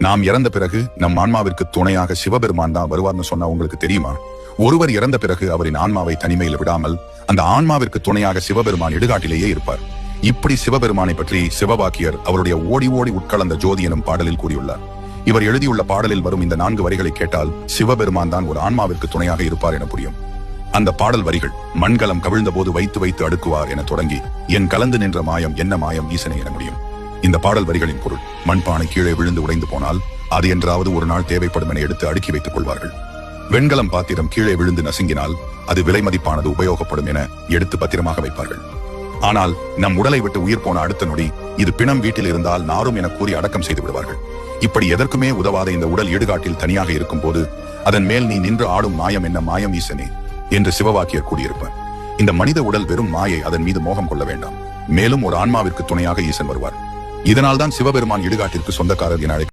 நாம் இறந்த பிறகு நம் ஆன்மாவிற்கு துணையாக சிவபெருமான் தான் வருவார்னு சொன்னா உங்களுக்கு தெரியுமா? ஒருவர் இறந்த பிறகு அவரின் ஆன்மாவை தனிமையில் விடாமல் அந்த ஆன்மாவிற்கு துணையாக சிவபெருமான் இடுகாட்டிலேயே இருப்பார். இப்படி சிவபெருமானை பற்றி சிவவாக்கியர் அவருடைய ஓடி ஓடி உட்கலந்த ஜோதி எனும் பாடலில் கூறியுள்ளார். இவர் எழுதியுள்ள பாடலில் வரும் இந்த 4 வரிகளை கேட்டால் சிவபெருமான் தான் ஒரு ஆன்மாவிற்கு துணையாக இருப்பார் என புரியும். அந்த பாடல் வரிகள் மண்கலம் கவிழ்ந்த போது வைத்து வைத்து அடுக்குவார் என தொடங்கி என் கலந்து நின்ற மாயம் என்ன மாயம் ஈசனை என முடியும். இந்த பாடல் வரிகளின் பொருள், மண்பானை கீழே விழுந்து உடைந்து போனால் அது என்றாவது ஒரு நாள் தேவைப்படும் என எடுத்து அடுக்கி வைத்துக் கொள்வார்கள். வெண்கலம் பாத்திரம் கீழே விழுந்து நசுங்கினால் அது விலை மதிப்பானது உபயோகப்படும் என எடுத்து பத்திரமாக வைப்பார்கள். ஆனால் நம் உடலை விட்டு உயிர் போன அடுத்த நொடி இது பிணம் வீட்டில் இருந்தால் நாரும் என கூறி அடக்கம் செய்து விடுவார்கள். இப்படி எதற்குமே உதவாத இந்த உடல் இடுகாட்டில் தனியாக இருக்கும் போது அதன் மேல் நீ நின்று ஆடும் மாயம் என்ன மாயம் ஈசனே என்று சிவவாக்கியர் கூறியிருப்பார். இந்த மனித உடல் வெறும் மாயை, அதன் மீது மோகம் கொள்ள வேண்டாம். மேலும் ஒரு ஆன்மாவிற்கு துணையாக ஈசன் வருவார். இதனால்தான் சிவபெருமான் இடுகாட்டிற்கு சொந்தக்காரர் என